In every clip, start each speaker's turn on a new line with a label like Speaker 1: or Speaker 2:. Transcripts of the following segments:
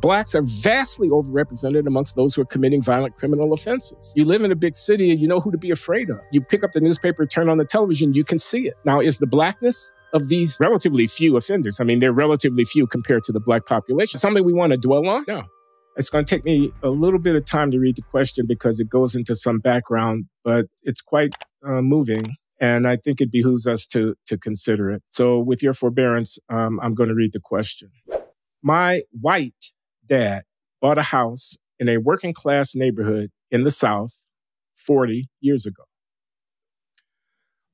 Speaker 1: Blacks are vastly overrepresented amongst those who are committing violent criminal offenses. You live in a big city and you know who to be afraid of. You pick up the newspaper, turn on the television, you can see it. Now, is the blackness of these relatively few offenders, I mean, they're relatively few compared to the Black population, something we want to dwell on? No. It's going to take me a little bit of time to read the question because it goes into some background, but it's quite moving. And I think it behooves us to consider it. So with your forbearance, I'm going to read the question. My white dad bought a house in a working class neighborhood in the South 40 years ago.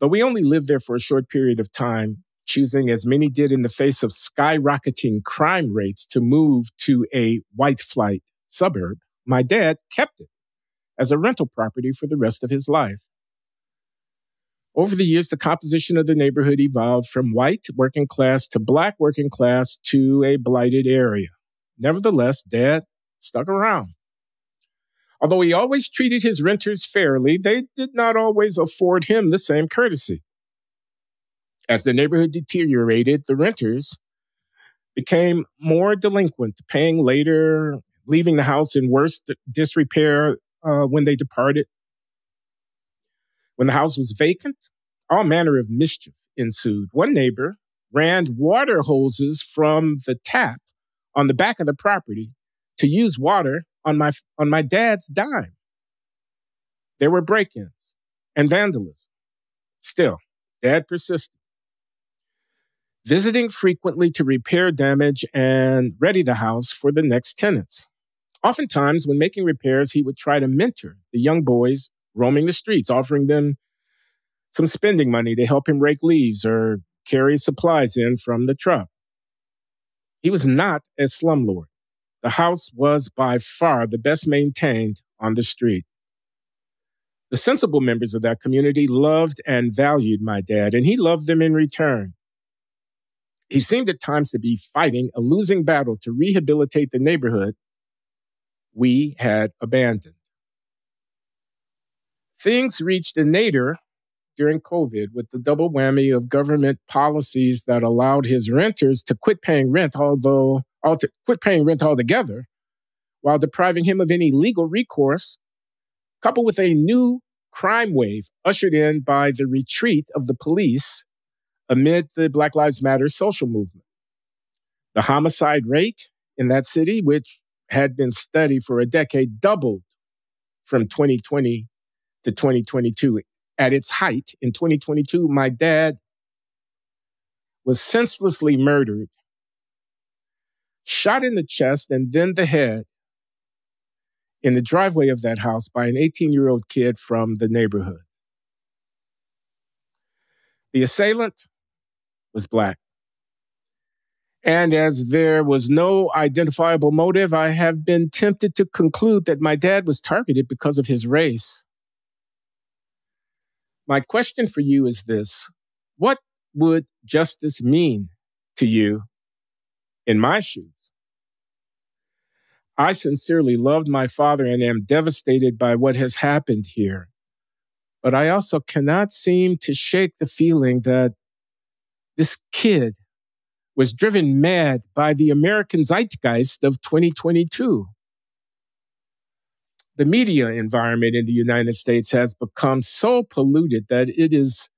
Speaker 1: Though we only lived there for a short period of time, choosing, as many did in the face of skyrocketing crime rates, to move to a white flight suburb, my dad kept it as a rental property for the rest of his life. Over the years, the composition of the neighborhood evolved from white working class to Black working class to a blighted area. Nevertheless, Dad stuck around. Although he always treated his renters fairly, they did not always afford him the same courtesy. As the neighborhood deteriorated, the renters became more delinquent, paying later, leaving the house in worse disrepair when they departed. When the house was vacant, all manner of mischief ensued. One neighbor ran water hoses from the tap on the back of the property to use water on my dad's dime. There were break-ins and vandalism. Still, Dad persisted, visiting frequently to repair damage and ready the house for the next tenants. Oftentimes, when making repairs, he would try to mentor the young boys roaming the streets, offering them some spending money to help him rake leaves or carry supplies in from the truck. He was not a slumlord. The house was by far the best maintained on the street. The sensible members of that community loved and valued my dad, and he loved them in return. He seemed at times to be fighting a losing battle to rehabilitate the neighborhood we had abandoned. Things reached a nadir during COVID with the double whammy of government policies that allowed his renters to quit paying rent, quit paying rent altogether, while depriving him of any legal recourse, coupled with a new crime wave ushered in by the retreat of the police amid the Black Lives Matter social movement. The homicide rate in that city, which had been steady for a decade, doubled from 2020 to 2022. At its height in 2022, my dad was senselessly murdered, shot in the chest and then the head in the driveway of that house by an 18-year-old kid from the neighborhood. The assailant was Black. And as there was no identifiable motive, I have been tempted to conclude that my dad was targeted because of his race. My question for you is this: what would justice mean to you in my shoes? I sincerely loved my father and am devastated by what has happened here. But I also cannot seem to shake the feeling that this kid was driven mad by the American zeitgeist of 2022. The media environment in the United States has become so polluted that it is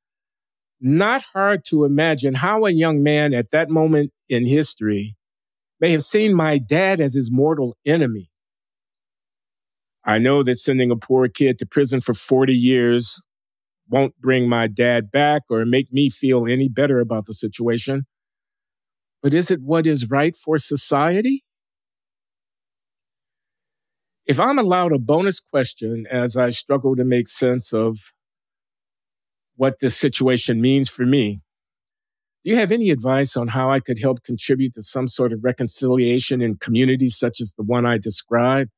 Speaker 1: not hard to imagine how a young man at that moment in history may have seen my dad as his mortal enemy. I know that sending a poor kid to prison for 40 years won't bring my dad back or make me feel any better about the situation. But is it what is right for society? If I'm allowed a bonus question as I struggle to make sense of what this situation means for me, do you have any advice on how I could help contribute to some sort of reconciliation in communities such as the one I described?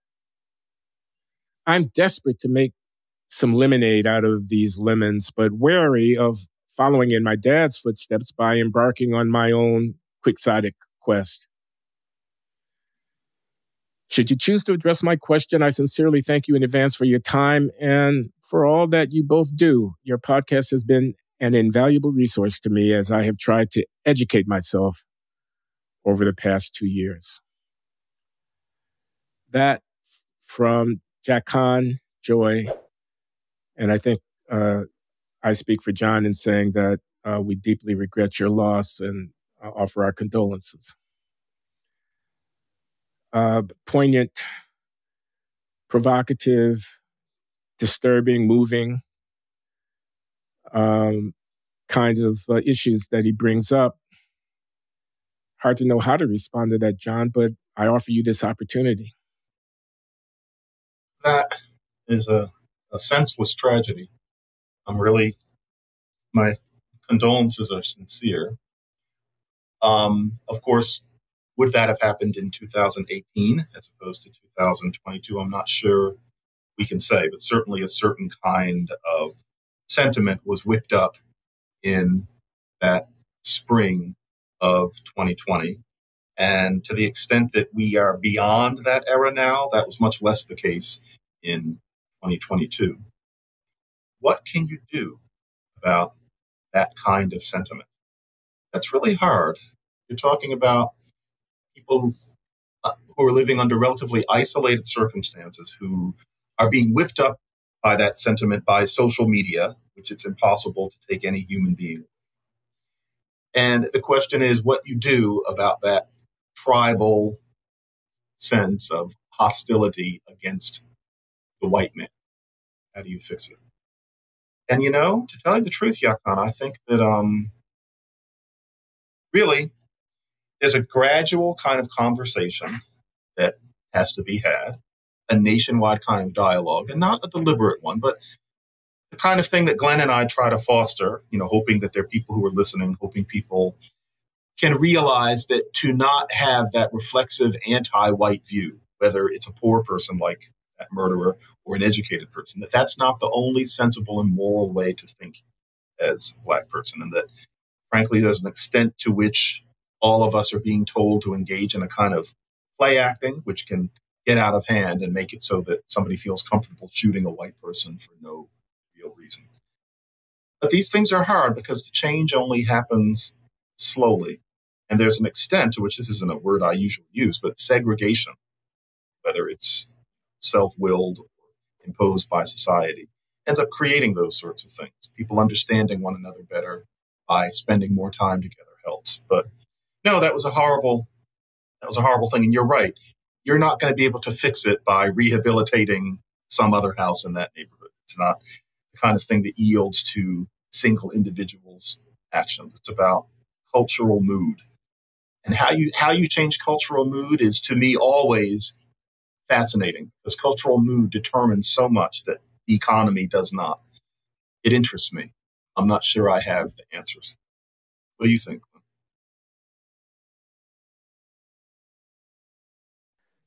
Speaker 1: I'm desperate to make some lemonade out of these lemons, but wary of following in my dad's footsteps by embarking on my own quixotic quest. Should you choose to address my question, I sincerely thank you in advance for your time and for all that you both do. Your podcast has been an invaluable resource to me as I have tried to educate myself over the past 2 years. That from Jack Kahn, Joy, and I think I speak for John in saying that we deeply regret your loss and offer our condolences. Poignant, provocative, disturbing, moving kinds of issues that he brings up. Hard to know how to respond to that, John, but I offer you this opportunity.
Speaker 2: That is a senseless tragedy. My condolences are sincere. Of course, would that have happened in 2018 as opposed to 2022? I'm not sure we can say, but certainly a certain kind of sentiment was whipped up in that spring of 2020. And to the extent that we are beyond that era now, that was much less the case in 2022. What can you do about that kind of sentiment? That's really hard. You're talking about people who are living under relatively isolated circumstances, who are being whipped up by that sentiment by social media, which it's impossible to take any human being. And the question is what you do about that tribal sense of hostility against the white man. How do you fix it? And, to tell you the truth, Yakan, I think that really there's a gradual kind of conversation that has to be had, a nationwide kind of dialogue, and not a deliberate one, but the kind of thing that Glenn and I try to foster, hoping that there are people who are listening, hoping people can realize that to not have that reflexive anti-white view, whether it's a poor person like that murderer or an educated person, that's not the only sensible and moral way to think as a Black person. And that, frankly, there's an extent to which all of us are being told to engage in a kind of play acting, which can get out of hand and make it so that somebody feels comfortable shooting a white person for no real reason. But these things are hard because the change only happens slowly. And there's an extent to which, this isn't a word I usually use, but segregation, whether it's self-willed or imposed by society, ends up creating those sorts of things. People understanding one another better by spending more time together helps. But no, that was a horrible thing. And you're right. You're not going to be able to fix it by rehabilitating some other house in that neighborhood. It's not the kind of thing that yields to single individuals' actions. It's about cultural mood. And how you change cultural mood is, to me, always fascinating, because cultural mood determines so much that the economy does not. It interests me. I'm not sure I have the answers. What do you think?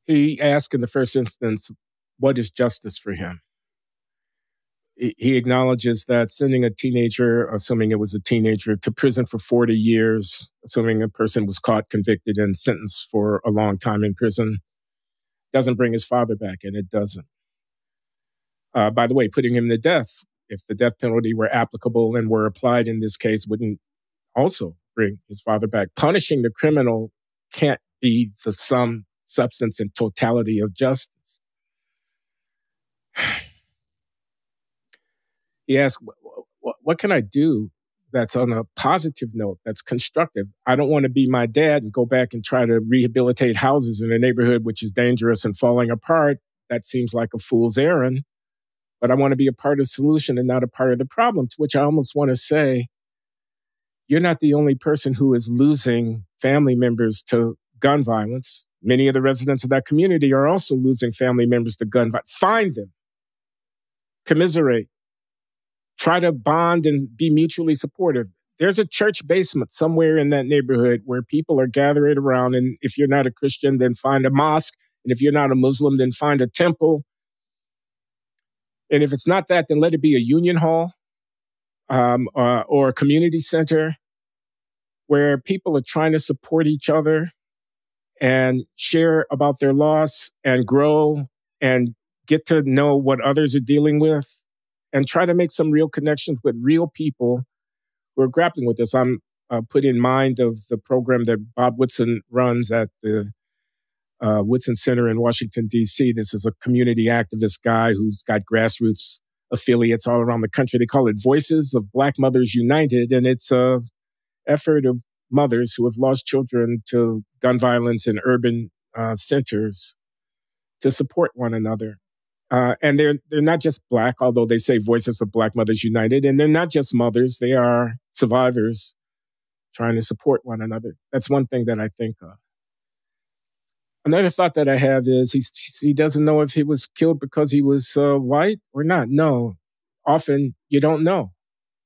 Speaker 1: He asked in the first instance, what is justice for him? He acknowledges that sending a teenager, assuming it was a teenager, to prison for 40 years, assuming a person was caught, convicted, and sentenced for a long time in prison, doesn't bring his father back, and it doesn't. By the way, putting him to death, if the death penalty were applicable and were applied in this case, wouldn't also bring his father back. Punishing the criminal can't be the sum, substance, and totality of justice. He asked, what can I do that's on a positive note, that's constructive? I don't want to be my dad and go back and try to rehabilitate houses in a neighborhood which is dangerous and falling apart. That seems like a fool's errand. But I want to be a part of the solution and not a part of the problem, to which I almost want to say, you're not the only person who is losing family members to gun violence. Many of the residents of that community are also losing family members to gun violence. Find them. Commiserate. Try to bond and be mutually supportive. There's a church basement somewhere in that neighborhood where people are gathered around. And if you're not a Christian, then find a mosque. And if you're not a Muslim, then find a temple. And if it's not that, then let it be a union hall or a community center where people are trying to support each other and share about their loss and grow and get to know what others are dealing with, and try to make some real connections with real people who are grappling with this. I'm put in mind of the program that Bob Whitson runs at the Woodson Center in Washington, D.C. This is a community activist guy who's got grassroots affiliates all around the country. They call it Voices of Black Mothers United, and it's a effort of mothers who have lost children to gun violence in urban centers to support one another. And they're not just Black, although they say Voices of Black Mothers United, and they're not just mothers, they are survivors trying to support one another. That's one thing that I think of. Another thought that I have is he doesn't know if he was killed because he was white or not. No, often you don't know.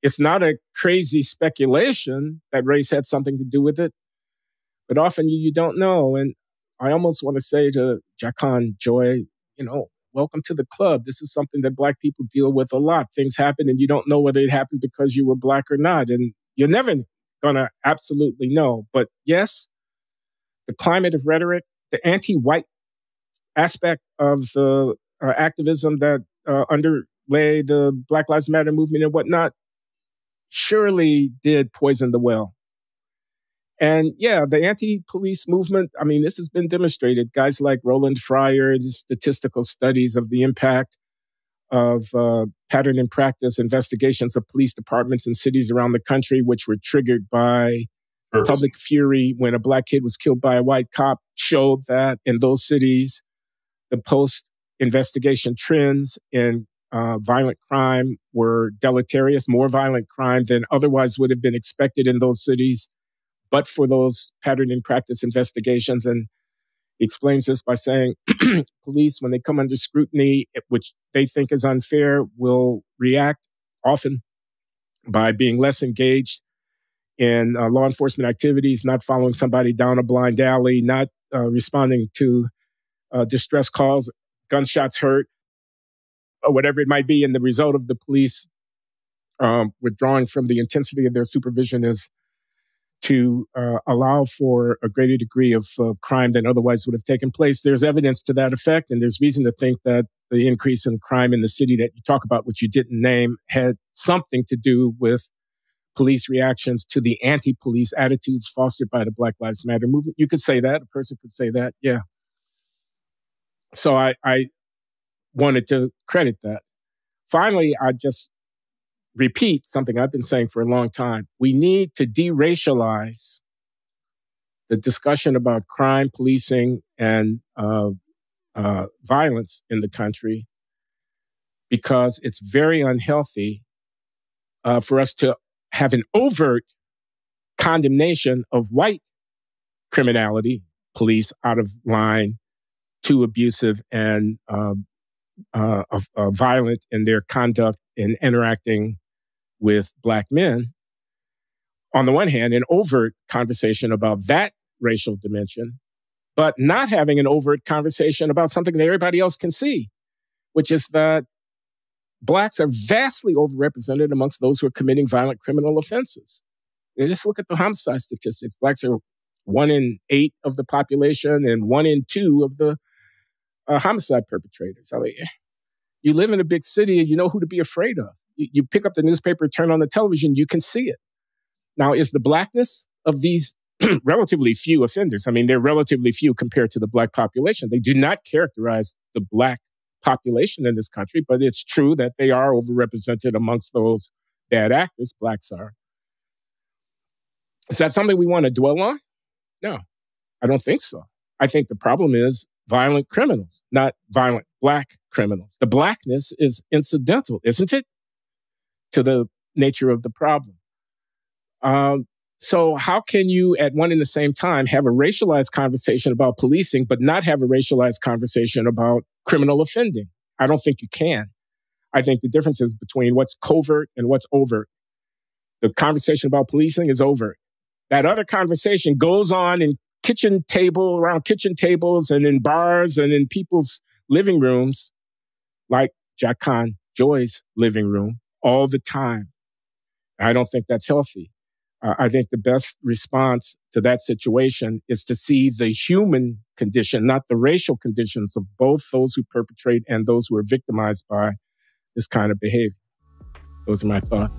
Speaker 1: It's not a crazy speculation that race had something to do with it, but often you don't know. And I almost want to say to Jacan Joy, welcome to the club. This is something that Black people deal with a lot. Things happen and you don't know whether it happened because you were Black or not. And you're never going to absolutely know. But yes, the climate of rhetoric, the anti-white aspect of the activism that underlay the Black Lives Matter movement and whatnot surely did poison the well. And yeah, the anti-police movement, I mean, this has been demonstrated. Guys like Roland Fryer and statistical studies of the impact of pattern and practice investigations of police departments in cities around the country, which were triggered by public fury when a Black kid was killed by a white cop, showed that in those cities, the post-investigation trends in violent crime were deleterious, more violent crime than otherwise would have been expected in those cities, but for those pattern and practice investigations. And he explains this by saying, police, when they come under scrutiny, which they think is unfair, will react often by being less engaged in law enforcement activities, not following somebody down a blind alley, not responding to distress calls, gunshots heard, or whatever it might be. And the result of the police withdrawing from the intensity of their supervision is to allow for a greater degree of crime than otherwise would have taken place. There's evidence to that effect, and there's reason to think that the increase in crime in the city that you talk about, which you didn't name, had something to do with police reactions to the anti-police attitudes fostered by the Black Lives Matter movement. You could say that. A person could say that. Yeah. So I wanted to credit that. Finally, I just repeat something I've been saying for a long time. We need to de-racialize the discussion about crime, policing, and violence in the country, because it's very unhealthy for us to have an overt condemnation of white criminality, police out of line, too abusive and violent in their conduct in interacting with Black men. On the one hand, an overt conversation about that racial dimension, but not having an overt conversation about something that everybody else can see, which is that Blacks are vastly overrepresented amongst those who are committing violent criminal offenses. Just look at the homicide statistics. Blacks are 1 in 8 of the population and 1 in 2 of the homicide perpetrators. I mean, you live in a big city and you know who to be afraid of. You pick up the newspaper, turn on the television, you can see it. Now, is the Blackness of these relatively few offenders, I mean, they're relatively few compared to the Black population. They do not characterize the Black population in this country, but it's true that they are overrepresented amongst those bad actors. Blacks are. Is that something we want to dwell on? No, I don't think so. I think the problem is violent criminals, not violent Black criminals. The Blackness is incidental, isn't it, to the nature of the problem? So how can you at one and the same time have a racialized conversation about policing, but not have a racialized conversation about criminal offending? I don't think you can. I think the difference is between what's covert and what's overt. The conversation about policing is overt. That other conversation goes on in around kitchen tables and in bars and in people's living rooms, like Jacan Joy's living room, all the time. I don't think that's healthy. I think the best response to that situation is to see the human condition, not the racial conditions of both those who perpetrate and those who are victimized by this kind of behavior. Those are my thoughts.